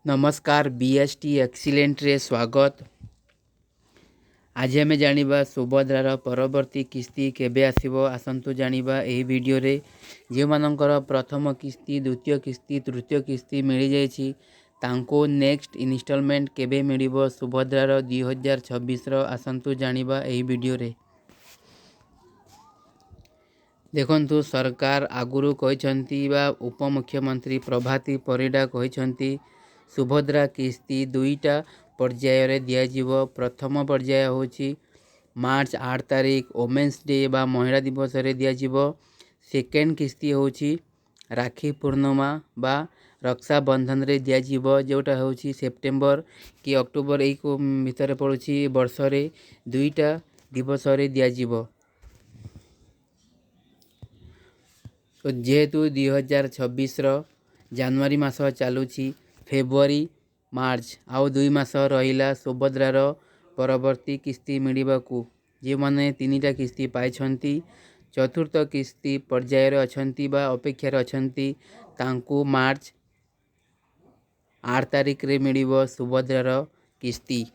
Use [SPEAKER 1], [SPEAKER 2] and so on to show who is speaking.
[SPEAKER 1] नमस्कार BST excellent रे स्वागत। आज आम जाना सुभद्रार परवर्ती किस्ती केबे आसिबो आसंतु जानिबा एही वीडियो रे। जे मानकर प्रथम किस्ती द्वितीय किस्ती तृतीय किस्ती मिल जाइछि तांको नेक्स्ट इनस्टॉलमेंट केबे मिलिबो सुभद्रार 2026 रो आसंतु जानिबा एही वीडियो रे। देखंतु सरकार आगुरु कहिसंती बा उपमुख्यमंत्री प्रभाती परिडा कहिसंती सुभद्रा किस्ती दुईटा पर्याय रे दियाजिवो। प्रथम पर्याय होची मार्च 8 तारिख वोमेन्स डे बा महिला दिवस रे दियाजिवो। सेकेंड किस्ती होची राखी पूर्णिमा बा रक्षाबंधन रे दियाजिवो, जोटा होची सेप्टेम्बर कि अक्टोबर एक भितर पड़ुची वर्ष रे दुईटा दिवस रे दियाजिवो। तो जेहेतु 2026 जनवरी मास चलुची फेब्रुआरी मार्च आउ 2 मास रहिला सुभद्रार परवर्ती किस्ती मिलिबाकू। जे माने तीनिटा किस्ती पाइछंती चतुर्थ किस्ती पर्याय रे अछंती बा अपेक्षा रे अछंती तांकू मार्च 8 तारिख रे मिलिबो सुभद्रार किस्ती।